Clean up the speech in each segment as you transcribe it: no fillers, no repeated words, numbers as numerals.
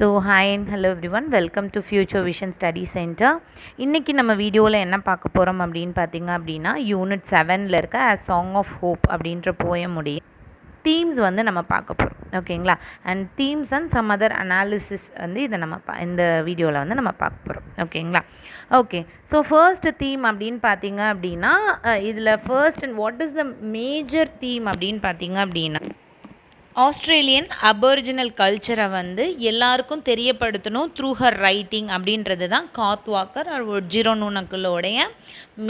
So hi and hello everyone, welcome to future vision study centre. இன்றைக்கி நம்ம வீடியோவில் என்ன பார்க்க போகிறோம் அப்படின்னு பார்த்தீங்க அப்படின்னா, யூனிட் 7ல் இருக்க A Song of Hope அப்படின்ற போயமுடைய தீம்ஸ் வந்து நம்ம பார்க்க போகிறோம். ஓகேங்களா? And themes and some other analysis வந்து இதை நம்ம இந்த வீடியோவில் வந்து நம்ம பார்க்க போகிறோம். ஓகேங்களா? ஓகே, ஸோ ஃபர்ஸ்ட் தீம் அப்படின்னு பார்த்தீங்க அப்படின்னா, இதில் first and what is the major theme அப்படின்னு பார்த்தீங்க அப்படின்னா, ஆஸ்திரேலியன் அபோரிஜினல் கல்ச்சரை வந்து எல்லாருக்கும் தெரியப்படுத்தணும் த்ரூ ஹர் ரைட்டிங் அப்படின்றது தான் காத் வாக்கர் ஒரு ஜிரோனூனக்களோடைய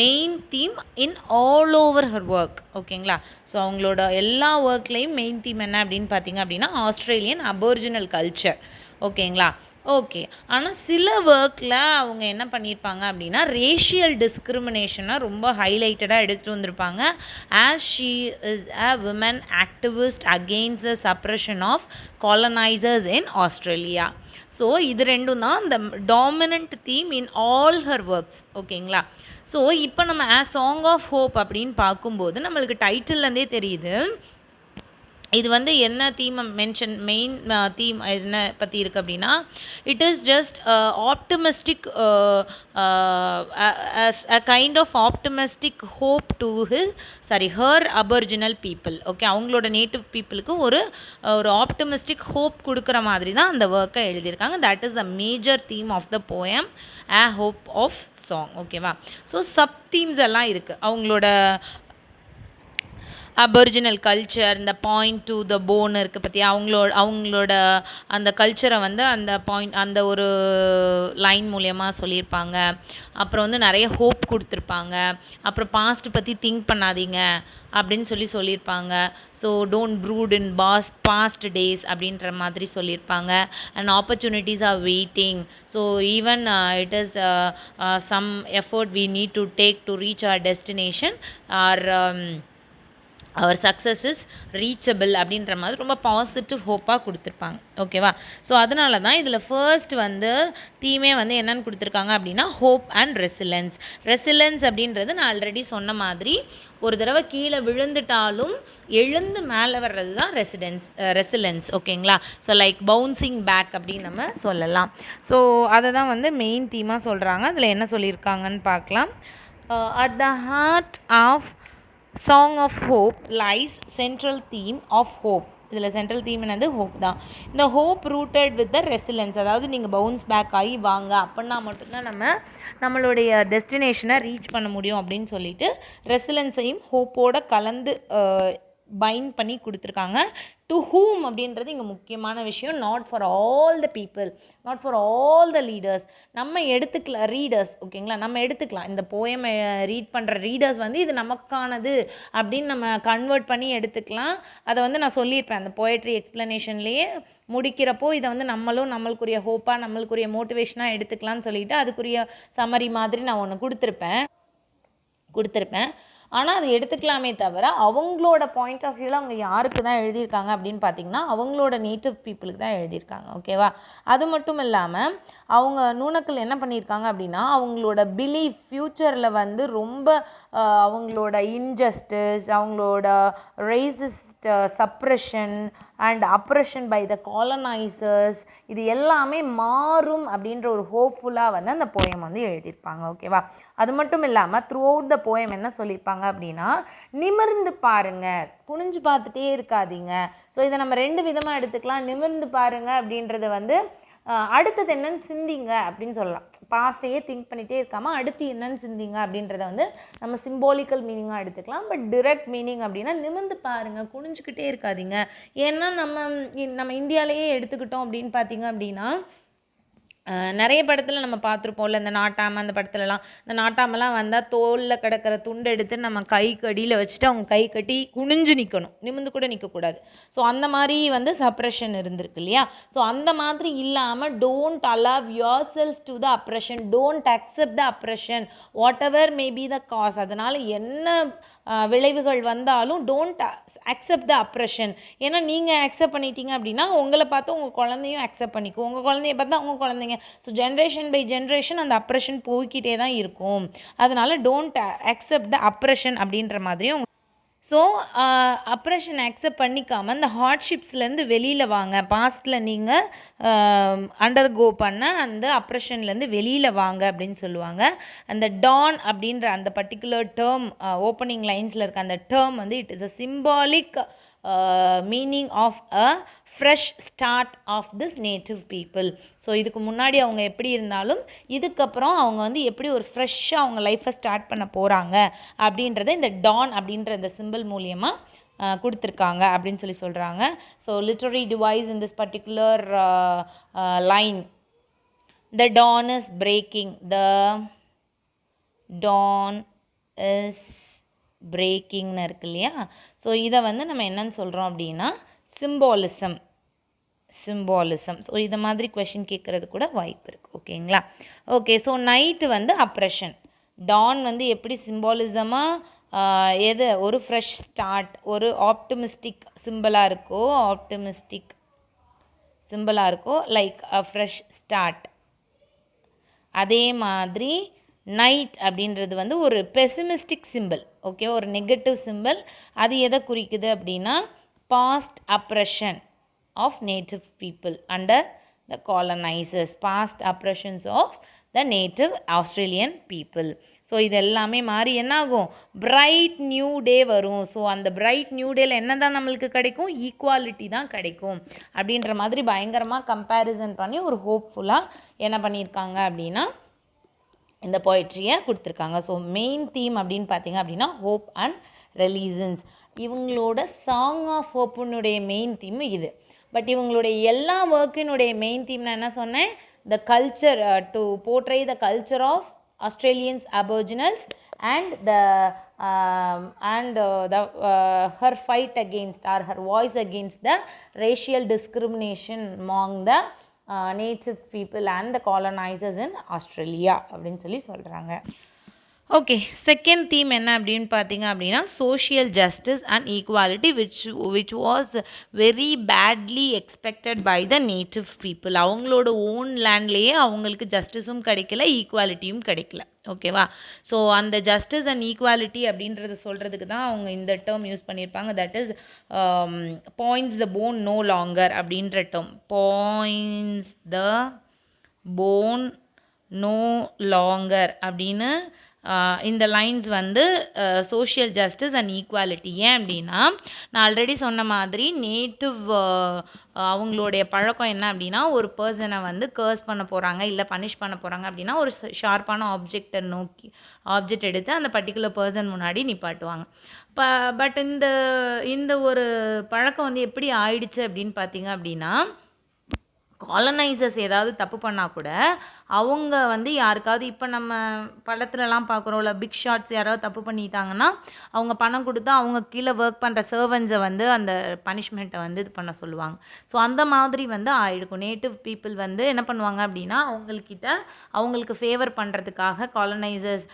main theme in all over her work. ஓகேங்களா? ஸோ அவங்களோட எல்லா ஒர்க்லேயும் மெயின் தீம் என்ன அப்படின்னு பார்த்தீங்க அப்படின்னா ஆஸ்திரேலியன் அபோரிஜினல் கல்ச்சர். ஓகேங்களா? ஓகே, ஆனால் சில ஒர்க்கில் அவங்க என்ன பண்ணியிருப்பாங்க அப்படின்னா ரேஷியல் டிஸ்கிரிமினேஷனை ரொம்ப ஹைலைட்டடாக எடுத்துகிட்டு வந்திருப்பாங்க. As she is a women activist against the suppression of colonisers in Australia. So இது ரெண்டும் தான் இந்த dominant theme in all her works. ஓகேங்களா? ஸோ இப்போ நம்ம A Song of Hope அப்படின்னு பார்க்கும்போது நம்மளுக்கு டைட்டில்லேருந்தே தெரியுது இது வந்து என்ன தீம் மெயின் தீம் என்ன பற்றி இருக்குது அப்படின்னா, it is just optimistic a kind of optimistic hope to her Aboriginal people. Okay, அவங்களோட நேட்டிவ் பீப்புளுக்கு ஒரு ஆப்டிமிஸ்டிக் ஹோப் கொடுக்குற மாதிரி தான் அந்த ஒர்க்கை எழுதியிருக்காங்க. That is the major theme of the poem A Hope of Song. ஓகேவா? ஸோ சப் தீம்ஸ் எல்லாம் இருக்குது. அவங்களோட அபொரிஜினல் கல்ச்சர், இந்த பாயிண்ட் டு த போன் இருக்குது பற்றி அவங்களோட அந்த கல்ச்சரை வந்து அந்த ஒரு லைன் மூலயமா சொல்லியிருப்பாங்க. அப்புறம் வந்து நிறைய ஹோப் கொடுத்துருப்பாங்க. அப்புறம் பாஸ்ட் பற்றி திங்க் பண்ணாதீங்க அப்படின்னு சொல்லியிருப்பாங்க. So don't brood in past days அப்படின்ற மாதிரி சொல்லியிருப்பாங்க. And opportunities are waiting. So even it is some effort we need to take to reach our destination or our success is reachable அப்படின்ற மாதிரி ரொம்ப பாசிட்டிவ் ஹோப்பாக கொடுத்துருப்பாங்க. ஓகேவா? ஸோ அதனால தான் இதில் ஃபர்ஸ்ட் வந்து தீமே வந்து என்னென்னு கொடுத்துருக்காங்க அப்படின்னா ஹோப் அண்ட் ரெசிலன்ஸ் அப்படின்றது நான் ஆல்ரெடி சொன்ன மாதிரி ஒரு தடவை கீழே விழுந்துட்டாலும் எழுந்து மேலே வர்றது தான் ரெசிலன்ஸ். ஓகேங்களா? ஸோ லைக் பவுன்சிங் பேக் அப்படின்னு நம்ம சொல்லலாம். ஸோ அதை தான் வந்து மெயின் தீமாக சொல்கிறாங்க. அதில் என்ன சொல்லியிருக்காங்கன்னு பார்க்கலாம். At the heart of Song of Hope lies central theme of hope. இதில் சென்ட்ரல் தீம் என்னது? ஹோப் தான். இந்த hope rooted with the resilience, அதாவது நீங்கள் பவுன்ஸ் பேக் ஆகி வாங்க அப்படின்னா மட்டும்தான் நம்மளுடைய டெஸ்டினேஷனை ரீச் பண்ண முடியும் அப்படின்னு சொல்லிட்டு ரெசிலன்ஸையும் ஹோப்போடு கலந்து பைண்ட் பண்ணி கொடுத்துருக்காங்க. டு ஹூம் அப்படின்றது இங்கே முக்கியமான விஷயம். Not for all the people, not for all the leaders. நம்ம எடுத்துக்கலாம் ரீடர்ஸ். ஓகேங்களா? நம்ம எடுத்துக்கலாம் இந்த போயம் ரீட் பண்ணுற ரீடர்ஸ் வந்து இது நமக்கானது அப்படின்னு நம்ம கன்வெர்ட் பண்ணி எடுத்துக்கலாம். அதை வந்து நான் சொல்லியிருப்பேன் அந்த போயட்ரி எக்ஸ்ப்ளனேஷன்லேயே முடிக்கிறப்போ இதை வந்து நம்மளுக்குரிய ஹோப்பாக நம்மளுக்குரிய மோட்டிவேஷனாக எடுத்துக்கலாம்னு சொல்லிட்டு அதுக்குரிய சம்மரி மாதிரி நான் ஒன்று கொடுத்துருப்பேன். ஆனால் அது எடுத்துக்கலாமே தவிர அவங்களோட பாயிண்ட் ஆஃப் வியூவில் அவங்க யாருக்கு தான் எழுதியிருக்காங்க அப்படின்னு பார்த்தீங்கன்னா அவங்களோட நேட்டிவ் பீப்புளுக்கு தான் எழுதியிருக்காங்க. ஓகேவா? அது மட்டும் இல்லாமல் அவங்க நூனக்கள் என்ன பண்ணியிருக்காங்க அப்படின்னா அவங்களோட பிலீஃப் ஃப்யூச்சரில் வந்து ரொம்ப அவங்களோட இன்ஜஸ்டிஸ், அவங்களோட racist suppression and oppression by the colonisers இது எல்லாமே மாறும் அப்படின்ற ஒரு ஹோப்ஃபுல்லாக வந்து அந்த போயம் வந்து எழுதியிருப்பாங்க. ஓகேவா? அது மட்டும் இல்லாமல் த்ரூ அவுட் த போயம் என்ன சொல்லியிருப்பாங்க அப்படின்னா நிமிர்ந்து பாருங்க, குனிஞ்சு பார்த்துட்டே இருக்காதீங்க. ஸோ இதை நம்ம ரெண்டு விதமாக எடுத்துக்கலாம். நிமிர்ந்து பாருங்க அப்படின்றத வந்து அடுத்தது என்னன்னு சிந்திங்க அப்படின்னு சொல்லலாம். பாஸ்டையே திங்க் பண்ணிகிட்டே இருக்காமல் அடுத்து என்னன்னு சிந்திங்க அப்படின்றத வந்து நம்ம சிம்பாலிக்கல் மீனிங்காக எடுத்துக்கலாம். பட் டிரெக்ட் மீனிங் அப்படின்னா நிமிர்ந்து பாருங்கள், குனிஞ்சிக்கிட்டே இருக்காதீங்க. ஏன்னா நம்ம இந்தியாவிலேயே எடுத்துக்கிட்டோம் அப்படின்னு பார்த்தீங்க அப்படின்னா நிறைய படத்தில் நம்ம பார்த்துருப்போம்ல, இந்த நாட்டாமை அந்த படத்துலலாம் இந்த நாட்டாமெல்லாம் வந்தால் தோலில் கிடக்கிற துண்டு எடுத்து நம்ம கைக்கு அடியில் வச்சுட்டு அவங்க கை கட்டி குனிஞ்சு நிற்கணும், நிமிந்து கூட நிற்கக்கூடாது. ஸோ அந்த மாதிரி வந்து சப்ரெஷன் இருந்திருக்கு இல்லையா? ஸோ அந்த மாதிரி இல்லாமல் don't allow your self to the oppression, don't accept the oppression what ever may be the cause. அதனால் என்ன விளைவுகள் வந்தாலும் டோன்ட் அக்செப்ட் த அப்ரெஷன். ஏன்னா நீங்கள் அக்செப்ட் பண்ணிட்டீங்க அப்படின்னா உங்களை பார்த்து உங்கள் குழந்தையும் அக்செப்ட் பண்ணிக்கும், உங்கள் குழந்தைய பார்த்தா உங்கள் குழந்தைங்க. ஸோ ஜென்ரேஷன் பை ஜென்ரேஷன் அந்த அப்ரெஷன் போய்கிட்டே தான் இருக்கும். அதனால் டோன்ட் அக்செப்ட் த அப்ரெஷன் அப்படின்ற மாதிரியும் ஸோ அப்ரஷன் அக்செப்ட் பண்ணிக்காமல் இந்த ஹார்ட்ஷிப்ஸ்லேருந்து வெளியில் வாங்க, பாஸ்ட்டில் நீங்கள் அண்டர்கோ பண்ண அந்த அப்ரஷன்லேருந்து வெளியில் வாங்க அப்படின்னு சொல்லுவாங்க. அந்த டான் அப்படின்ற அந்த பர்டிகுலர் டேர்ம் ஓப்பனிங் லைன்ஸில் இருக்க அந்த டேர்ம் வந்து it is a symbolic meaning of a fresh start of this native people. So இதுக்கு முன்னாடி அவங்க எப்படி இருந்தாலும் இதுக்கப்புறம் அவங்க வந்து எப்படி ஒரு ஃப்ரெஷ்ஷாக அவங்க லைஃப்பை ஸ்டார்ட் பண்ண போகிறாங்க அப்படின்றத இந்த டான் அப்படின்ற இந்த சிம்பிள் மூலியமாக கொடுத்துருக்காங்க அப்படின்னு சொல்கிறாங்க. So literary device in this particular line, the dawn is breaking, the dawn is பிரேக்கிங்னு இருக்கு இல்லையா. ஸோ இதை வந்து நம்ம என்னன்னு சொல்கிறோம் அப்படின்னா சிம்பாலிசம். ஸோ இதை மாதிரி கொஷின் கேட்குறது கூட வாய்ப்பு இருக்குது. ஓகேங்களா? ஓகே. ஸோ நைட்டு வந்து அப்ரஷன், டான் வந்து எப்படி சிம்பாலிசமாக எது ஒரு ஃப்ரெஷ் ஸ்டார்ட், ஒரு ஆப்டிமிஸ்டிக் சிம்பிளாக இருக்கோ லைக் அ ஃப்ரெஷ் ஸ்டார்ட். அதே மாதிரி நைட் அப்படின்றது வந்து ஒரு பெசிமிஸ்டிக் சிம்பிள். ஓகே, ஒரு நெகட்டிவ் சிம்பிள். அது எதை குறிக்குது அப்படின்னா past oppression of native people under the colonisers, past oppressions of the native Australian people. So இது எல்லாமே மாறி என்னாகும், பிரைட் நியூ டே வரும். ஸோ அந்த பிரைட் நியூ டேயில் என்ன தான் நம்மளுக்கு கிடைக்கும், ஈக்குவாலிட்டி தான் கிடைக்கும் அப்படின்ற மாதிரி பயங்கரமாக கம்பேரிசன் பண்ணி ஒரு ஹோப்ஃபுல்லாக என்ன பண்ணியிருக்காங்க அப்படின்னா இந்த போய்ட்ரியை கொடுத்துருக்காங்க. ஸோ மெயின் தீம் அப்படின்னு பார்த்தீங்க அப்படின்னா ஹோப் அண்ட் ரெலிஜன்ஸ். இவங்களோட சாங் ஆஃப் ஹோப்புனுடைய மெயின் தீம் இது. பட் இவங்களுடைய எல்லா ஒர்க்கினுடைய மெயின் தீம் நான் என்ன சொன்னேன், the culture, to portray the culture of Australians, Aboriginals and her fight against, or her voice against the racial discrimination among the native people and the colonizers in Australia அப்படின்னு சொல்கிறாங்க. Okay, second theme என்ன அப்படின்னு பார்த்தீங்க அப்படின்னா social justice and equality which was very badly expected by the native people. அவங்களோட own லேண்ட்லேயே அவங்களுக்கு ஜஸ்டிஸும் கிடைக்கல, ஈக்குவாலிட்டியும் கிடைக்கல. ஓகேவா? ஸோ அந்த ஜஸ்டிஸ் அண்ட் ஈக்குவாலிட்டி அப்படின்றது சொல்கிறதுக்கு தான் அவங்க இந்த டேர்ம் யூஸ் பண்ணியிருப்பாங்க. That is points the bone no longer அப்படின்ற term. Points the bone no longer அப்படின்னு இந்த லைன்ஸ் வந்து சோஷியல் ஜஸ்டிஸ் அண்ட் ஈக்குவாலிட்டி. ஏன் அப்படின்னா நான் ஆல்ரெடி சொன்ன மாதிரி நேட்டிவ் அவங்களுடைய பழக்கம் என்ன அப்படின்னா ஒரு பர்சனை வந்து கர்ஸ் பண்ண போகிறாங்க இல்லை பனிஷ் பண்ண போகிறாங்க அப்படின்னா ஒரு ஷார்ப்பான ஆப்ஜெக்ட் எடுத்து அந்த பர்டிகுலர் பர்சன் முன்னாடி நிப்பாட்டுவாங்க. பட் இந்த ஒரு பழக்கம் வந்து எப்படி ஆயிடுச்சு அப்படின்னு பார்த்தீங்க அப்படின்னா காலனைசர்ஸ் ஏதாவது தப்பு பண்ணால் கூட அவங்க வந்து யாருக்காவது இப்போ நம்ம படத்துலலாம் பார்க்குறோம்ல, பிக் ஷாட்ஸ் யாராவது தப்பு பண்ணிட்டாங்கன்னா அவங்க பணம் கொடுத்து அவங்க கீழே ஒர்க் பண்ணுற சர்வன்ஸை வந்து அந்த பனிஷ்மெண்ட்டை வந்து இது பண்ண சொல்லுவாங்க. ஸோ அந்த மாதிரி வந்து ஆகிடுக்கும். நேட்டிவ் பீப்புள் வந்து என்ன பண்ணுவாங்க அப்படின்னா அவங்களுக்கு ஃபேவர் பண்ணுறதுக்காக காலனைசர்ஸ்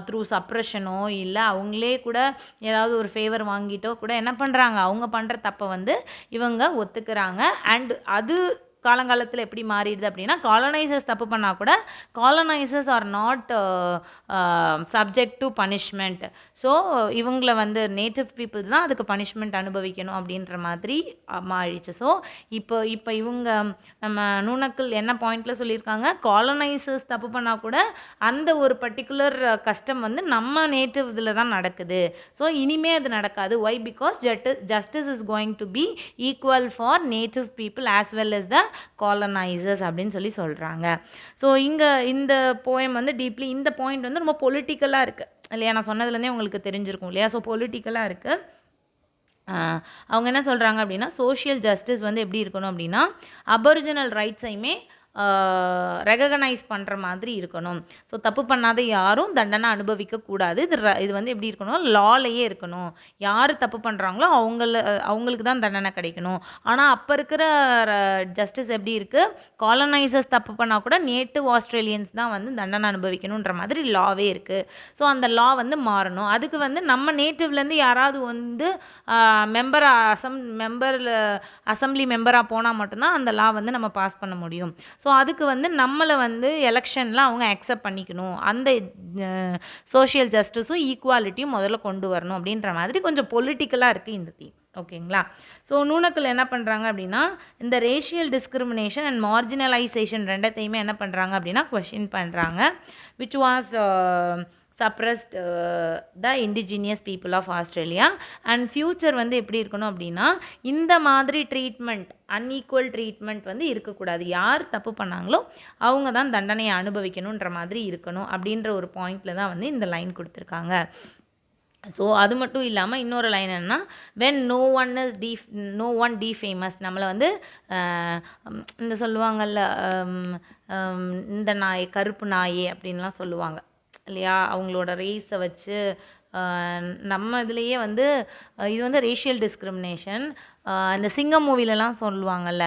த்ரூ சப்ரெஷனோ இல்லை அவங்களே கூட ஏதாவது ஒரு ஃபேவர் வாங்கிட்டோ கூட என்ன பண்ணுறாங்க, அவங்க பண்ணுற தப்பை வந்து இவங்க ஒத்துக்கிறாங்க. அண்ட் அது காலங்காலத்தில் எப்படி மாறிடுது அப்படின்னா காலனைசர்ஸ் தப்பு பண்ணால் கூட colonisers are not subject to punishment. So இவங்கள வந்து நேட்டிவ் பீப்புள்ஸ் தான் அதுக்கு பனிஷ்மெண்ட் அனுபவிக்கணும் அப்படின்ற மாதிரி மாறிடுச்சு. ஸோ இப்போ இவங்க நம்ம நுணக்கல் என்ன பாயிண்டில் சொல்லியிருக்காங்க, காலனைசர்ஸ் தப்பு பண்ணால் கூட அந்த ஒரு பர்டிகுலர் கஷ்டம் வந்து நம்ம நேட்டிவ் இதில் தான் நடக்குது. ஸோ இனிமே அது நடக்காது. Why? Because justice is going to be equal for native people as well as the colonisers அப்படின்னு சொல்கிறாங்க. ஸோ இங்கே இந்த போயம் வந்து டீப்லி இந்த பாயிண்ட் வந்து ரொம்ப பொலிட்டிக்கலாக இருக்குது இல்லையா? நான் சொன்னதுலேருந்தே உங்களுக்கு தெரிஞ்சிருக்கும் இல்லையா? ஸோ பொலிட்டிக்கலாக இருக்குது. அவங்க என்ன சொல்கிறாங்க அப்படின்னா சோஷியல் ஜஸ்டிஸ் வந்து எப்படி இருக்கணும் அப்படின்னா அபரிஜினல் ரைட்ஸையுமே ரெகக்னைஸ் பண்ணுற மாதிரி இருக்கணும். ஸோ தப்பு பண்ணாத யாரும் தண்டனை அனுபவிக்கக்கூடாது. இது வந்து எப்படி இருக்கணும், லாலையே இருக்கணும். யார் தப்பு பண்ணுறாங்களோ அவங்களுக்கு தான் தண்டனை கிடைக்கணும். ஆனால் அப்போ இருக்கிற ஜஸ்டிஸ் எப்படி இருக்குது, காலனைசர்ஸ் தப்பு பண்ணால் கூட நேட்டிவ் ஆஸ்திரேலியன்ஸ் தான் வந்து தண்டனை அனுபவிக்கணுன்ற மாதிரி லாவே இருக்குது. ஸோ அந்த லா வந்து மாறணும். அதுக்கு வந்து நம்ம நேட்டிவ்லேருந்து யாராவது வந்து அசம்பிளி மெம்பராக போனால் மட்டும்தான் அந்த லா வந்து நம்ம பாஸ் பண்ண முடியும். ஸோ அதுக்கு வந்து நம்மளை வந்து எலெக்ஷனில் அவங்க அக்செப்ட் பண்ணிக்கணும், அந்த சோஷியல் ஜஸ்டிஸும் ஈக்குவாலிட்டியும் முதல்ல கொண்டு வரணும் அப்படின்ற மாதிரி கொஞ்சம் பொலிட்டிக்கலாக இருக்குது இந்த தீம். ஓகேங்களா? ஸோ நூனக்கில் என்ன பண்ணுறாங்க அப்படின்னா இந்த ரேஷியல் டிஸ்கிரிமினேஷன் அண்ட் மார்ஜினலைசேஷன் ரெண்டத்தையுமே என்ன பண்ணுறாங்க அப்படின்னா கொஷின் பண்ணுறாங்க. Which was suppressed the indigenous people of Australia. And future வந்து எப்படி இருக்கணும் அப்படின்னா இந்த மாதிரி ட்ரீட்மெண்ட், அன்ஈக்குவல் ட்ரீட்மெண்ட் வந்து இருக்கக்கூடாது. யார் தப்பு பண்ணாங்களோ அவங்க தான் தண்டனையை அனுபவிக்கணுன்ற மாதிரி இருக்கணும் அப்படின்ற ஒரு பாயிண்டில் தான் வந்து இந்த லைன் கொடுத்துருக்காங்க. ஸோ அது மட்டும் இல்லாமல் இன்னொரு லைன் என்னன்னா வென் நோ ஒன் டிஃபேமஸ், நம்மளை வந்து இந்த சொல்லுவாங்கள்ல இந்த நாய் கருப்பு நாயே அப்படின்லாம் சொல்லுவாங்க இல்லையா, அவங்களோட ரேஸை வச்சு நம்ம இதுலேயே வந்து இது வந்து ரேஷியல் டிஸ்கிரிமினேஷன். இந்த சிங்கம் மூவிலலாம் சொல்லுவாங்கள்ல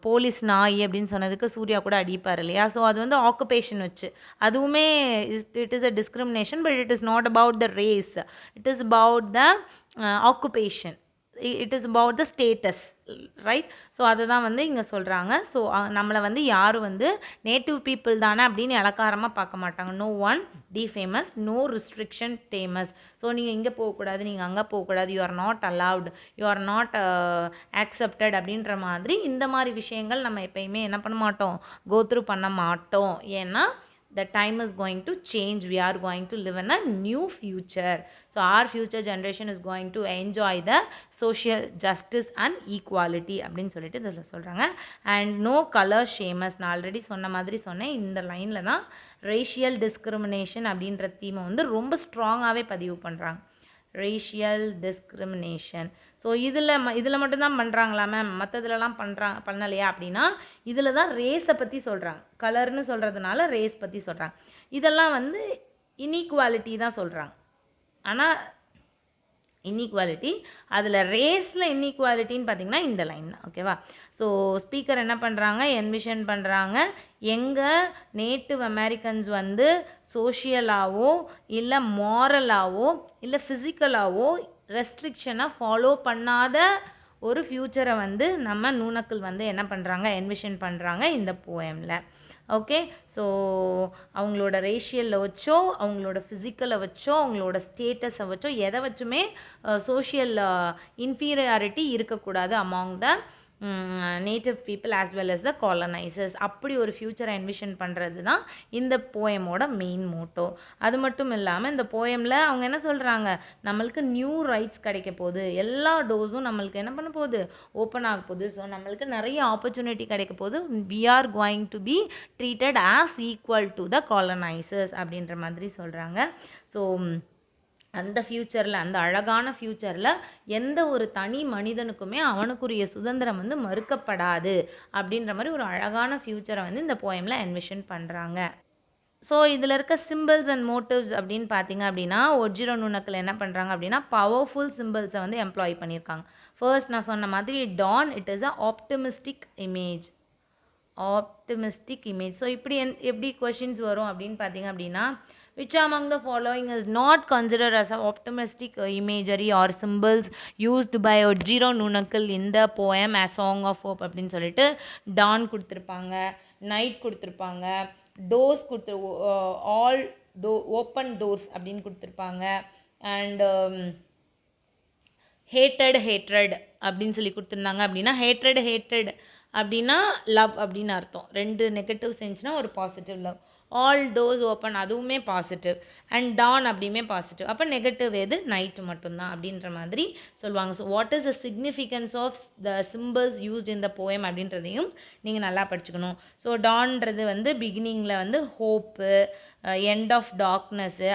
போலீஸ் நாய் அப்படின்னு சொன்னதுக்கு சூர்யா கூட அடிப்பார் இல்லையா. ஸோ அது வந்து ஆக்குபேஷன் வச்சு, அதுவுமே it is a discrimination, but it is not about the race, it is about the occupation, it is about the status, right. So அதை தான் வந்து இங்கே சொல்கிறாங்க. ஸோ நம்மளை வந்து யாரும் வந்து நேட்டிவ் பீப்புள் தானே அப்படின்னு இலக்காரமாக பார்க்க மாட்டாங்க. No one defames, no restriction famous. So நீங்கள் இங்கே போகக்கூடாது, நீங்கள் அங்கே போகக்கூடாது, you are not allowed, you are not accepted அப்படின்ற மாதிரி இந்த மாதிரி விஷயங்கள் நம்ம எப்பயுமே என்ன பண்ண மாட்டோம், கோத்ரூ பண்ண மாட்டோம். ஏன்னா the time is going to change, we are going to live in a new future. So our future generation is going to enjoy the social justice and equality அப்படின்னு சொல்லிட்டு இதில் சொல்கிறாங்க. அண்ட் நோ கலர் ஷேமஸ், நான் already சொன்ன மாதிரி சொன்னேன், இந்த லைனில் தான் ரேஷியல் டிஸ்கிரிமினேஷன் அப்படின்ற தீமை வந்து ரொம்ப ஸ்ட்ராங்காகவே பதிவு பண்ணுறாங்க. Racial discrimination. ஸோ இதில் மட்டும்தான் பண்ணுறாங்களா மேம், மற்றதுலலாம் பண்ணலையா அப்படின்னா இதில் தான் ரேஸை பற்றி சொல்கிறாங்க. கலர்னு சொல்கிறதுனால ரேஸ் பற்றி சொல்கிறாங்க. இதெல்லாம் வந்து இன்ஈக்குவாலிட்டி தான் சொல்கிறாங்க. ஆனால் இன்ஈக்குவாலிட்டி அதில் ரேஸில் இன்ஈக்குவாலிட்டின்னு பார்த்திங்கன்னா இந்த லைன் தான். ஓகேவா? ஸோ ஸ்பீக்கர் என்ன பண்ணுறாங்க, என்விஷன் பண்ணுறாங்க, எங்கள் நேட்டிவ் அமெரிக்கன்ஸ் வந்து சோஷியலாகவோ இல்லை மாரலாகவோ இல்லை ஃபிசிக்கலாகவோ ரெஸ்ட்ரிக்ஷனை ஃபாலோ பண்ணாத ஒரு ஃப்யூச்சரை வந்து நம்ம நூனக்கில் வந்து என்ன பண்ணுறாங்க, என்விஷன் பண்ணுறாங்க இந்த போயமில். ஓகே. ஸோ அவங்களோட ரேஷியலில் வச்சோ, அவங்களோட ஃபிசிக்கலை வச்சோ, அவங்களோட ஸ்டேட்டஸை வச்சோ, எதை வச்சுமே சோஷியல் இன்ஃபீரியாரிட்டி இருக்கக்கூடாது among the native people as well as the colonisers. அப்படி ஒரு ஃப்யூச்சரை என்விஷன் பண்ணுறது தான் இந்த போயமோட மெயின் மோட்டோ. அது மட்டும் இல்லாமல் இந்த போயமில் அவங்க என்ன சொல்கிறாங்க, நம்மளுக்கு நியூ ரைட்ஸ் கிடைக்க போகுது, எல்லா டோர்ஸும் நம்மளுக்கு என்ன பண்ண போகுது, ஓப்பன் ஆக போகுது. ஸோ நம்மளுக்கு நிறைய ஆப்பர்ச்சுனிட்டி கிடைக்க போகுது. We are going to be treated as equal to the colonisers அப்படின்ற மாதிரி சொல்கிறாங்க. ஸோ அந்த ஃப்யூச்சரில், அந்த அழகான ஃப்யூச்சரில் எந்த ஒரு தனி மனிதனுக்குமே அவனுக்குரிய சுதந்திரம் வந்து மறுக்கப்படாது அப்படின்ற மாதிரி ஒரு அழகான ஃப்யூச்சரை வந்து இந்த போயமில் என்விஷன் பண்ணுறாங்க. ஸோ இதில் இருக்க சிம்பிள்ஸ் அண்ட் மோட்டிவ்ஸ் அப்படின்னு பார்த்தீங்க அப்படின்னா ஒட்ஜிரோ நுனக்கில் என்ன பண்ணுறாங்க அப்படின்னா பவர்ஃபுல் சிம்பிள்ஸை வந்து எம்ப்ளாய் பண்ணியிருக்காங்க. ஃபர்ஸ்ட் நான் சொன்ன மாதிரி dawn, it is a optimistic image. So இப்படி எப்படி கொஷின்ஸ் வரும் அப்படின்னு பார்த்தீங்க அப்படின்னா which among the following is not considered as an optimistic imagery or symbols used by Ojiro Nunakil in the poem A Song of Hope அப்படின்னு சொல்லிட்டு Don கொடுத்துருப்பாங்க, night கொடுத்துருப்பாங்க, டோர்ஸ் ஆல் ஓப்பன் டோர்ஸ் அப்படின்னு கொடுத்துருப்பாங்க, அண்ட் ஹேட்ரட் அப்படின்னு சொல்லி கொடுத்துருந்தாங்க. அப்படின்னா ஹேட்ரட் அப்படின்னா லவ் அப்படின்னு அர்த்தம். 2 நெகட்டிவ் செஞ்சுன்னா ஒரு positive love. All doors open அதுவுமே பாசிட்டிவ், அண்ட் டான் அப்படியுமே பாசிட்டிவ். அப்போ நெகட்டிவ் எது, நைட்டு மட்டும்தான் அப்படின்ற மாதிரி சொல்லுவாங்க. So what is the significance of the symbols used in the poem அப்படின்றதையும் நீங்கள் நல்லா படிச்சுக்கணும். ஸோ டான்றது வந்து பிகினிங்கில் வந்து hope, end of darkness,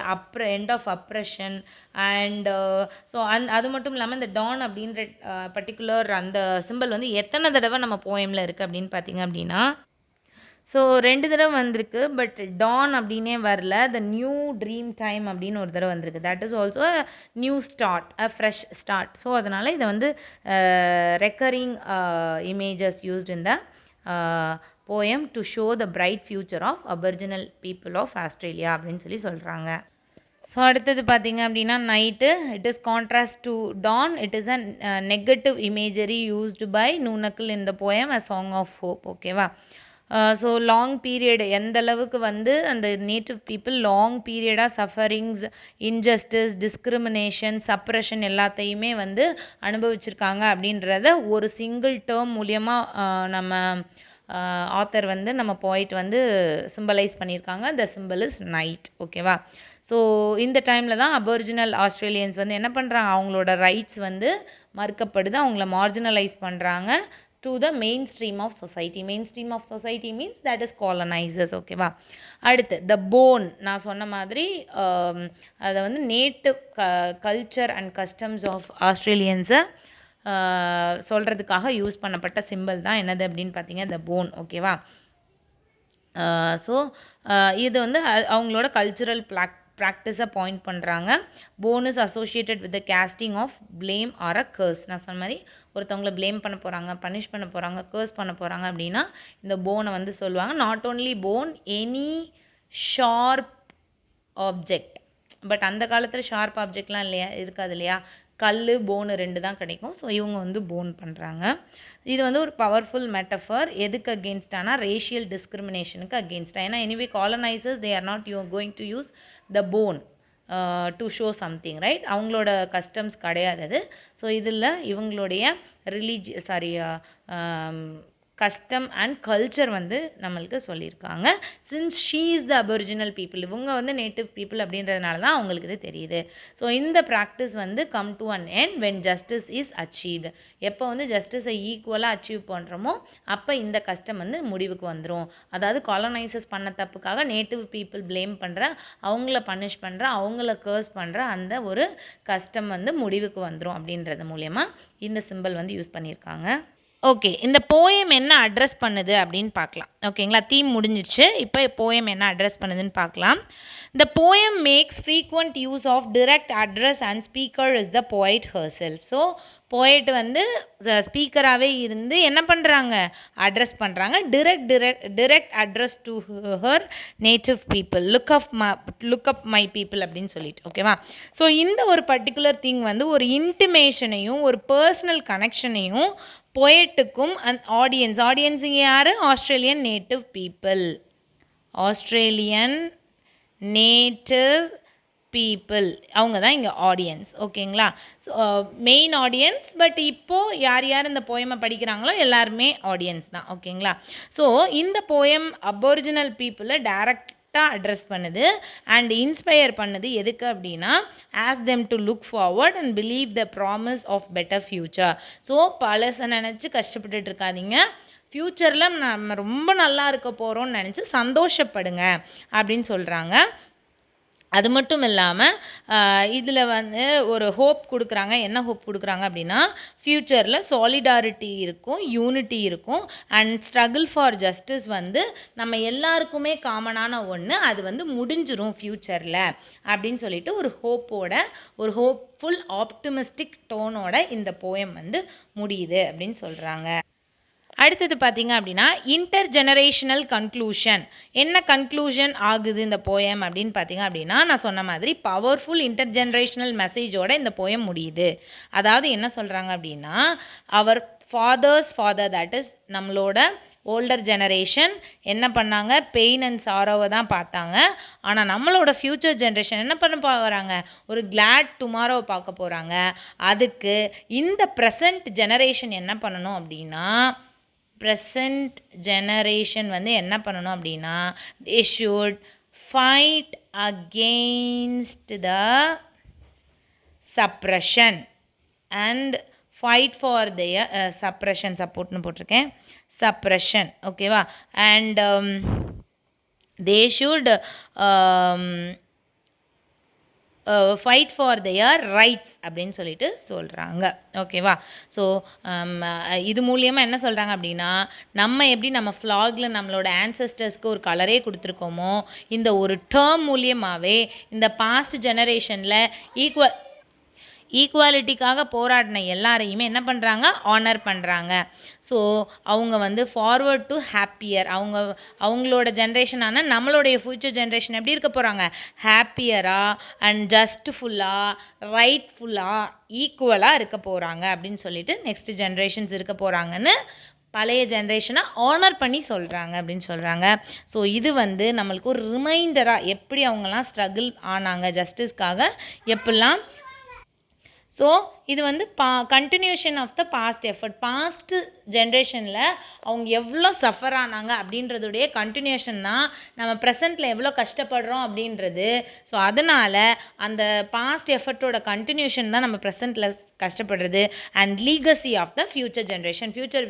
end of oppression, and so அது மட்டும் இல்லாமல் இந்த டான் அப்படின்ற பர்டிகுலர் அந்த சிம்பிள் வந்து எத்தனை தடவை நம்ம போயமில் இருக்குது அப்படின்னு பார்த்தீங்க அப்படின்னா ஸோ 2 தடவை வந்திருக்கு. பட் டான் அப்படின்னே வரல, த நியூ ட்ரீம் டைம் அப்படின்னு ஒரு தடவை வந்திருக்கு. That is also a new start, a fresh start. So அதனால் இதை வந்து recurring images used in the poem to show the bright future of aboriginal people of Australia அப்படின்னு சொல்லி சொல்கிறாங்க. ஸோ அடுத்தது பார்த்தீங்க அப்படின்னா night, it is contrast to dawn, it is a negative imagery used by Noonuccal in the poem a song of hope. ஓகேவா? So long period எந்த அளவுக்கு வந்து அந்த நேட்டிவ் பீப்புள் லாங் பீரியடாக சஃபரிங்ஸ், இன்ஜஸ்டிஸ், டிஸ்கிரிமினேஷன், சப்ரெஷன் எல்லாத்தையுமே வந்து அனுபவிச்சிருக்காங்க அப்படின்றத ஒரு சிங்கிள் டேர்ம் மூலியமாக நம்ம ஆத்தர் வந்து நம்ம போயிட் வந்து சிம்பலைஸ் பண்ணியிருக்காங்க. த சிம்பிள் இஸ் நைட். ஓகேவா? ஸோ இந்த டைமில் தான் அபோரிஜினல் ஆஸ்திரேலியன்ஸ் வந்து என்ன பண்ணுறாங்க, அவங்களோட ரைட்ஸ் வந்து மறுக்கப்படுது, அவங்கள மார்ஜினலைஸ் பண்ணுறாங்க to the mainstream of society. Mainstream of society means that is colonisers. ஓகேவா? அடுத்து த போன், நான் சொன்ன மாதிரி அதை வந்து native culture and customs of ஆஸ்திரேலியன்ஸை சொல்கிறதுக்காக யூஸ் பண்ணப்பட்ட சிம்பிள் தான் என்னது அப்படின்னு பார்த்தீங்க, த போன். ஓகேவா? ஸோ இது வந்து அவங்களோட கல்ச்சுரல் ப்ராக்டிஸை பாயிண்ட் பண்ணுறாங்க. Bone is associated with the casting of blame or a curse. நான் சொன்ன மாதிரி ஒருத்தவங்களை ப்ளேம் பண்ண போகிறாங்க, பனிஷ் பண்ண போகிறாங்க, கர்ஸ் பண்ண போகிறாங்க அப்படின்னா இந்த போனை வந்து சொல்லுவாங்க. Not only phone, any sharp object. But அந்த காலத்தில் ஷார்ப் ஆப்ஜெக்ட்லாம் இல்லையா, இருக்காது இல்லையா, கல், போனு 2 தான் கிடைக்கும். ஸோ இவங்க வந்து போன் பண்ணுறாங்க. இது வந்து ஒரு பவர்ஃபுல் மெட்டஃபர். எதுக்கு அகெயின்ஸ்டானா ரேஷியல் டிஸ்கிரிமினேஷனுக்கு அகெயின்ஸ்டாக. ஏன்னா anyway colonisers they are not going to use the bone to show something, right? அவங்களோட கஸ்டம்ஸ் கிடையாது அது. ஸோ இதில் இவங்களுடைய கஸ்டம் அண்ட் கல்ச்சர் வந்து நம்மளுக்கு சொல்லியிருக்காங்க. Since she is the aboriginal people, இவங்க வந்து நேட்டிவ் பீப்புள் அப்படின்றதுனால தான் அவங்களுக்கு இது தெரியுது. ஸோ இந்த ப்ராக்டிஸ் வந்து come to an end when justice is achieved. எப்போ வந்து ஜஸ்டிஸை ஈக்குவலாக அச்சீவ் பண்ணுறோமோ அப்போ இந்த கஷ்டம் வந்து முடிவுக்கு வந்துடும். அதாவது காலனைசஸ் பண்ண தப்புக்காக நேட்டிவ் பீப்புள் ப்ளேம் பண்ணுற, அவங்கள பனிஷ் பண்ணுற, அவங்கள கர்ஸ் பண்ணுற அந்த ஒரு கஷ்டம் வந்து முடிவுக்கு வந்துடும் அப்படின்றது மூலயமா இந்த சிம்பிள் வந்து யூஸ் பண்ணியிருக்காங்க. ஓகே, இந்த போயம் என்ன அட்ரஸ் பண்ணுது அப்படின்னு பார்க்கலாம். ஓகேங்களா? தீம் முடிஞ்சிச்சு. இப்போ போயம் என்ன அட்ரஸ் பண்ணுதுன்னு பார்க்கலாம். The poem makes frequent use of direct address and speaker is the poet herself. So poet வந்து ஸ்பீக்கராகவே இருந்து என்ன பண்ணுறாங்க, அட்ரஸ் பண்ணுறாங்க. Direct address to her native people, look up my people அப்படின்னு சொல்லிட்டு. ஓகேவா? ஸோ இந்த ஒரு பர்டிகுலர் திங் வந்து ஒரு இன்டிமேஷனையும் ஒரு பர்சனல் கனெக்ஷனையும் போயட்டுக்கும் அண்ட் ஆடியன்ஸ் இங்கே யார், Australian native people, Australian native people அவங்க தான் இங்கே ஆடியன்ஸ். ஓகேங்களா? So main audience. பட் இப்போது யார் யார் இந்த போயமை படிக்கிறாங்களோ எல்லாருமே ஆடியன்ஸ் தான். ஓகேங்களா? ஸோ இந்த போயம் அபொரிஜினல் பீப்புளை டைரக்டாக அட்ரஸ் பண்ணுது அண்ட் இன்ஸ்பயர் பண்ணுது. எதுக்கு அப்படின்னா as them to look forward and believe the promise of better future. So பழசை நினச்சி கஷ்டப்பட்டுட்டு இருக்காதீங்க, ஃப்யூச்சரில் நம்ம ரொம்ப நல்லா இருக்க போகிறோம்னு நினச்சி சந்தோஷப்படுங்க அப்படின்னு சொல்கிறாங்க. அது மட்டும் இல்லாமல் இதில் வந்து ஒரு ஹோப் கொடுக்குறாங்க. என்ன ஹோப் கொடுக்குறாங்க அப்படின்னா ஃப்யூச்சரில் சாலிடாரிட்டி இருக்கும், யூனிட்டி இருக்கும் அண்ட் ஸ்ட்ரகிள் ஃபார் ஜஸ்டிஸ் வந்து நம்ம எல்லாருக்குமே காமனான ஒன்று, அது வந்து முடிஞ்சிரும் ஃப்யூச்சரில் அப்படின்னு சொல்லிட்டு ஒரு ஹோப்போட, ஒரு ஹோப்ஃபுல் ஆப்டிமிஸ்டிக் டோனோட இந்த போயம் வந்து முடியுது அப்படின்னு சொல்கிறாங்க. அடுத்தது பார்த்திங்க அப்படின்னா இன்டர் ஜெனரேஷனல் கன்க்ளூஷன். என்ன கன்க்ளூஷன் ஆகுது இந்த போயம் அப்படின்னு பார்த்திங்க அப்படின்னா நான் சொன்ன மாதிரி பவர்ஃபுல் இன்டர் ஜெனரேஷனல் மெசேஜோட இந்த போயம் முடியுது. அதாவது என்ன சொல்கிறாங்க அப்படின்னா அவர் ஃபாதர் தட் இஸ் நம்மளோட ஓல்டர் ஜெனரேஷன் என்ன பண்ணாங்க, பெயின் அண்ட் சாரோவை தான் பார்த்தாங்க. ஆனால் நம்மளோட ஃப்யூச்சர் ஜென்ரேஷன் என்ன பண்ண போகிறாங்க, ஒரு கிளாட் டுமாரோவை பார்க்க போகிறாங்க. அதுக்கு இந்த ப்ரெசண்ட் ஜெனரேஷன் என்ன பண்ணணும் அப்படின்னா, ப்ரெசண்ட் ஜெனரேஷன் வந்து என்ன பண்ணணும் அப்படின்னா they should fight against the suppression and fight for their suppression, சப்போர்ட்னு போட்டிருக்கேன், suppression. ஓகேவா? and they should fight for their rights அப்படின்னு சொல்லிட்டு சொல்கிறாங்க. ஓகேவா? ஸோ இது மூலியமாக என்ன சொல்கிறாங்க அப்படின்னா நம்ம எப்படி நம்ம ஃப்ளாகில் நம்மளோட ஆன்சஸ்டர்ஸ்க்கு ஒரு கலரே கொடுத்துருக்கோமோ, இந்த ஒரு டேர்ம் மூலியமாகவே இந்த பாஸ்ட் ஜெனரேஷனில் ஈக்குவாலிட்டிக்காக போராடின எல்லாரையுமே என்ன பண்ணுறாங்க, ஆனர் பண்ணுறாங்க. ஸோ அவங்க வந்து ஃபார்வர்ட் டு ஹாப்பியர், அவங்களோட ஜென்ரேஷனான நம்மளுடைய ஃப்யூச்சர் ஜென்ரேஷன் எப்படி இருக்க போகிறாங்க, ஹாப்பியராக அண்ட் ஜஸ்ட்ஃபுல்லாக ரைட்ஃபுல்லாக ஈக்குவலாக இருக்க போகிறாங்க அப்படின்னு சொல்லிட்டு நெக்ஸ்ட் ஜென்ரேஷன்ஸ் இருக்க போகிறாங்கன்னு பழைய ஜென்ரேஷனை ஆனர் பண்ணி சொல்கிறாங்க அப்படின்னு சொல்கிறாங்க. ஸோ இது வந்து நம்மளுக்கு ஒரு ரிமைண்டராக எப்படி அவங்கெல்லாம் ஸ்ட்ரகிள் ஆனாங்க ஜஸ்டிஸ்க்காக எப்படிலாம். ஸோ இது வந்து continuation of the past effort. Past ஜென்ரேஷனில் அவங்க எவ்வளோ சஃபர் ஆனாங்க அப்படின்றதுடைய கண்டினியூஷன் தான் நம்ம ப்ரெசண்ட்டில் எவ்வளோ கஷ்டப்படுறோம் அப்படின்றது. ஸோ அதனால் அந்த பாஸ்ட் எஃபர்ட்டோட கண்டினியூஷன் தான் நம்ம ப்ரெசண்ட்டில் கஷ்டப்படுறது. And legacy of the future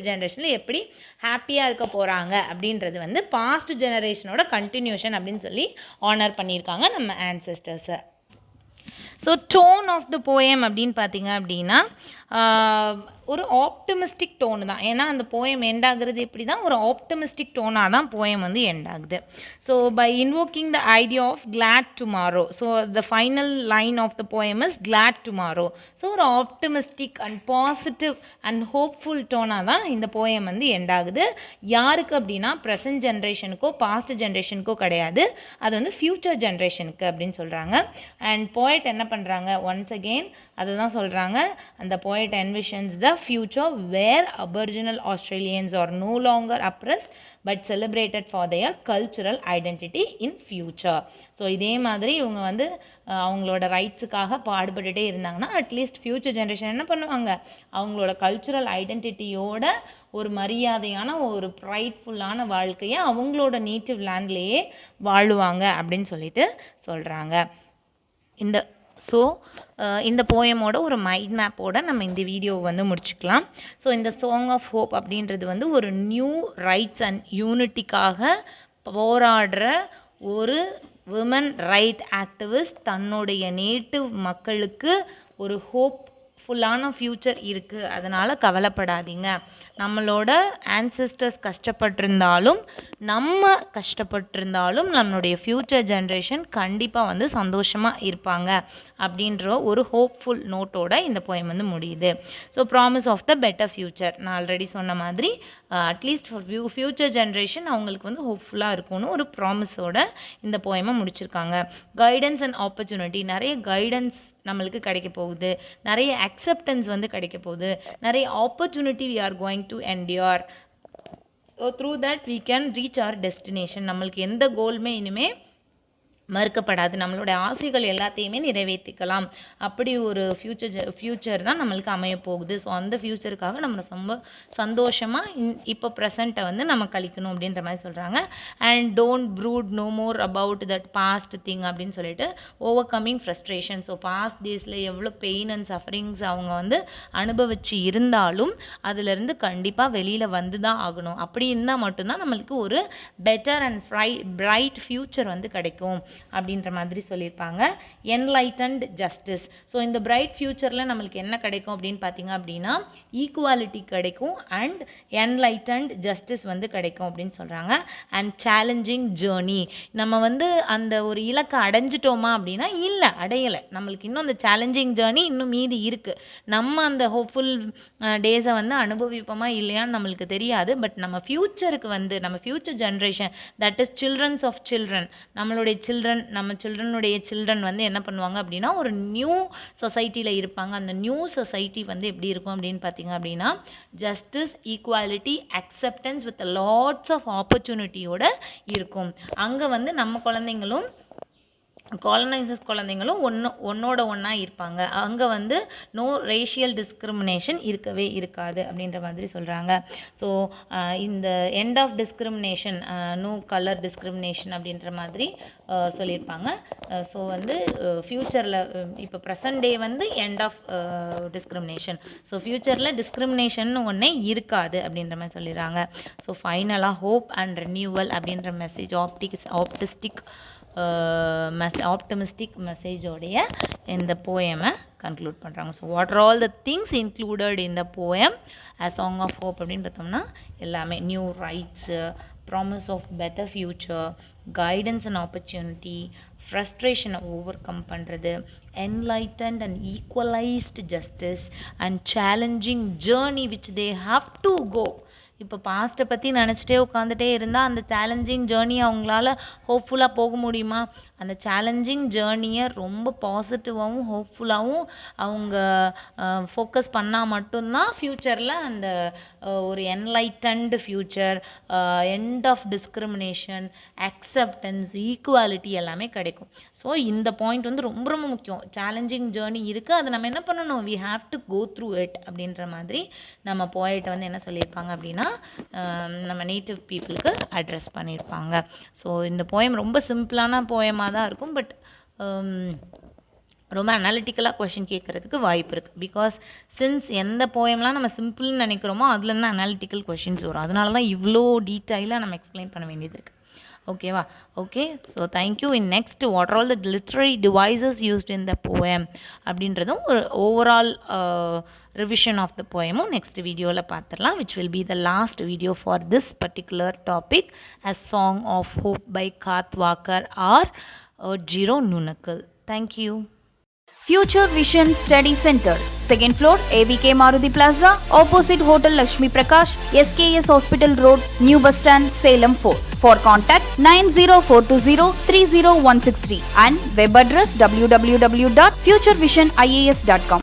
ஜென்ரேஷனில் எப்படி ஹாப்பியாக இருக்க போகிறாங்க அப்படின்றது வந்து பாஸ்ட் ஜெனரேஷனோட கண்டினியூஷன் அப்படின்னு சொல்லி ஆனர் பண்ணியிருக்காங்க நம்ம ஆன்செஸ்டர்ஸை. So tone of the poem அப்படின்னு பார்த்தீங்க அப்படின்னா ஒரு ஆப்டமிஸ்டிக் டோனு தான். ஏன்னா அந்த போயம் எண்ட் ஆகுறது எப்படி தான் ஒரு ஆப்டமிஸ்டிக் டோனாக தான் போயம் வந்து எண்ட் ஆகுது. So by invoking the idea of glad tomorrow, so the final line of the poem is glad tomorrow. So ஒரு optimistic and positive and hopeful டோனாக தான் இந்த போயம் வந்து எண்ட் ஆகுது. யாருக்கு அப்படின்னா ப்ரெசன்ட் ஜென்ரேஷனுக்கோ பாஸ்ட் ஜென்ரேஷனுக்கோ கிடையாது, அது வந்து ஃப்யூச்சர் ஜென்ரேஷனுக்கு அப்படின்னு சொல்கிறாங்க. அண்ட் போயட் என்ன பண்ணுறாங்க, ஒன்ஸ் அகெயின் அதை தான் சொல்கிறாங்க, அந்த poet envisions the future where Aboriginal Australians are no longer oppressed but celebrated for their cultural identity in future. So இதே மாதிரி இவங்க வந்து அவங்களோட ரைட்ஸுக்காக பாடுபட்டுகிட்டே இருந்தாங்கன்னா அட்லீஸ்ட் ஃப்யூச்சர் ஜென்ரேஷன் என்ன பண்ணுவாங்க, அவங்களோட கல்ச்சுரல் ஐடென்டிட்டியோட ஒரு மரியாதையான ஒரு ப்ரைட்ஃபுல்லான வாழ்க்கையை அவங்களோட நேட்டிவ் லேண்ட்லேயே வாழுவாங்க அப்படின்னு சொல்லிட்டு சொல்கிறாங்க. இந்த போயமோட ஒரு மைண்ட் மேப்போட நம்ம இந்த வீடியோவை வந்து முடிச்சுக்கலாம். ஸோ இந்த சாங் ஆஃப் ஹோப் அப்படின்றது வந்து ஒரு நியூ ரைட்ஸ் அண்ட் யூனிட்டிக்காக போராடுற ஒரு விமன் ரைட் ஆக்டிவிஸ்ட் தன்னுடைய நேட்டிவ் மக்களுக்கு ஒரு ஹோப்ஃபுல்லான ஃப்யூச்சர் இருக்குது, அதனால் கவலைப்படாதீங்க, நம்மளோட ஆன்செஸ்டர்ஸ் கஷ்டப்பட்டிருந்தாலும் நம்ம கஷ்டப்பட்டிருந்தாலும் நம்மளுடைய ஃப்யூச்சர் ஜென்ரேஷன் கண்டிப்பாக வந்து சந்தோஷமாக இருப்பாங்க அப்படின்ற ஒரு ஹோப்ஃபுல் நோட்டோட இந்த போயம் வந்து முடியுது. So promise of the better future, நான் ஆல்ரெடி சொன்ன மாதிரி அட்லீஸ்ட் ஃபார் ஃப்யூச்சர் ஜென்ரேஷன் அவங்களுக்கு வந்து ஹோப்ஃபுல்லாக இருக்கும்னு ஒரு ப்ராமிஸோட இந்த போயமை முடிச்சிருக்காங்க. கைடன்ஸ் அண்ட் ஆப்பர்ச்சுனிட்டி, நிறைய கைடன்ஸ் நம்மளுக்கு கிடைக்க போகுது, நிறைய அக்செப்டன்ஸ் வந்து கிடைக்க போகுது, நிறைய opportunity we are going to endure. So through that we can reach our destination. நம்மளுக்கு எந்த கோலுமே இனிமேல் மறுக்கப்படாது, நம்மளுடைய ஆசைகள் எல்லாத்தையுமே நிறைவேற்றிக்கலாம். அப்படி ஒரு ஃப்யூச்சர் தான் நம்மளுக்கு அமைய போகுது. ஸோ அந்த ஃப்யூச்சருக்காக நம்ம ரொம்ப சந்தோஷமாக இப்போ ப்ரெசண்ட்டை வந்து நம்ம கழிக்கணும் அப்படின்ற மாதிரி சொல்கிறாங்க. And don't brood no more about that past thing அப்படின்னு சொல்லிட்டு overcoming frustration. So past டேஸில் எவ்வளோ பெயின் அண்ட் சஃபரிங்ஸ் அவங்க வந்து அனுபவிச்சு இருந்தாலும் அதிலிருந்து கண்டிப்பாக வெளியில் வந்து தான் ஆகணும். அப்படி இருந்தால் மட்டும்தான் நம்மளுக்கு ஒரு பெட்டர் அண்ட் பிரைட் ஃப்யூச்சர் வந்து கிடைக்கும் அப்படின்ற மாதிரி சொல்லியிருப்பாங்க. என்லைட்டன்ட் ஜஸ்டிஸ், ஸோ இந்த பிரைட் ஃப்யூச்சரில் நம்மளுக்கு என்ன கிடைக்கும் அப்படின்னு பார்த்தீங்க அப்படின்னா ஈக்குவாலிட்டி கிடைக்கும் அண்ட் என்லைட்டன்ட் ஜஸ்டிஸ் வந்து கிடைக்கும் அப்படின்னு சொல்கிறாங்க. அண்ட் சேலஞ்சிங் ஜேர்னி, நம்ம வந்து அந்த ஒரு இலக்கை அடைஞ்சிட்டோமா அப்படின்னா இல்லை, அடையலை, நம்மளுக்கு இன்னும் அந்த சேலஞ்சிங் ஜேர்னி இன்னும் மீதி இருக்குது. நம்ம அந்த ஹோப்ஃபுல் டேஸை வந்து அனுபவிப்போமா இல்லையான்னு நம்மளுக்கு தெரியாது. பட் நம்ம ஃப்யூச்சருக்கு வந்து நம்ம future generation that is childrens of children, நம்மளுடைய நம்ம சில்ட்ரனுடைய சில்ட்ரன் வந்து என்ன பண்ணுவாங்க அப்படின்னா ஒரு நியூ சொசைட்டியில் இருப்பாங்க. அந்த நியூ சொசைட்டி வந்து எப்படி இருக்கும் அப்படின்னு பார்த்தீங்க அப்படின்னா justice, equality, acceptance with lots of ஆப்பர்ச்சுனிட்டியோட இருக்கும். அங்கே வந்து நம்ம குழந்தைங்களும் காலனைசர்ஸ் குழந்தைங்களும் ஒன்றோட ஒன்றா இருப்பாங்க. அங்கே வந்து நோ ரேஷியல் டிஸ்கிரிமினேஷன் இருக்கவே இருக்காது அப்படின்ற மாதிரி சொல்கிறாங்க. ஸோ இந்த end of discrimination, no colour discrimination அப்படின்ற மாதிரி சொல்லியிருப்பாங்க. ஸோ வந்து ஃப்யூச்சரில் இப்போ ப்ரெசன்ட் டே வந்து எண்ட் ஆஃப் டிஸ்கிரிமினேஷன், ஸோ ஃப்யூச்சரில் டிஸ்கிரிமினேஷன் ஒன்றே இருக்காது அப்படின்ற மாதிரி சொல்லிடுறாங்க. ஸோ ஃபைனலாக ஹோப் அண்ட் ரெனியூவல் அப்படின்ற மெசேஜ் ஆப்டமிஸ்டிக் மெசேஜோடைய இந்த போயமை கன்க்ளூட் பண்ணுறாங்க. So what are all the things included in the poem as song of hope அப்படின்னு பார்த்தோம்னா எல்லாமே new rights, promise of better future, guidance and opportunity, ஃப்ரஸ்ட்ரேஷனை ஓவர் கம் பண்ணுறது, enlightened and equalised justice and challenging journey which they have to கோ. இப்போ பாஸ்ட்டை பற்றி நினச்சிட்டே உட்காந்துட்டே இருந்தால் அந்த சேலஞ்சிங் ஜேர்னி அவங்களால ஹோப்ஃபுல்லாக போக முடியுமா? அந்த சேலஞ்சிங் ஜேர்னியை ரொம்ப பாசிட்டிவாகவும் ஹோப்ஃபுல்லாகவும் அவங்க ஃபோக்கஸ் பண்ணால் மட்டும்தான் ஃப்யூச்சரில் அந்த ஒரு enlightened future, end of discrimination, acceptance, equality எல்லாமே கிடைக்கும். ஸோ இந்த பாயிண்ட் வந்து ரொம்ப ரொம்ப முக்கியம். சேலஞ்சிங் ஜேர்னி இருக்குது, அதை நம்ம என்ன பண்ணணும், we have to go through it அப்படின்ற மாதிரி நம்ம போய்ட்டு வந்து என்ன சொல்லியிருப்பாங்க அப்படின்னா நம்ம நேட்டிவ் பீப்புளுக்கு அட்ரஸ் பண்ணியிருப்பாங்க. ஸோ இந்த போயம் ரொம்ப சிம்பிளான போயமாக தான் இருக்கும், பட் ரொம்ப அனாலிட்டிக்கலாக கொஷின் கேட்குறதுக்கு வாய்ப்பு இருக்குது. பிகாஸ் சின்ஸ் எந்த போயம்லாம் நம்ம சிம்பிள்னு நினைக்கிறோமோ அதுலேருந்து அனாலிட்டிக்கல் கொஷின்ஸ் வரும். அதனால தான் இவ்வளோ டீட்டெயிலாக நம்ம எக்ஸ்பிளைன் பண்ண வேண்டியது இருக்குது. ஓகேவா? Okay, so thank you. In next what are all the literary devices used in the poem அப்படின்றதும் ஒரு overall revision of the poem next video la paathalam, which will be the last video for this particular topic, as Song of Hope by Katwakar or Jiro Nunakal. Thank you. Future Vision Study Center, 2nd floor, AVK Maruti Plaza, opposite Hotel Lakshmi Prakash, SKS Hospital Road, New Bus Stand, Salem 4. For contact 90420 30163 and web address www.futurevision.ias.com.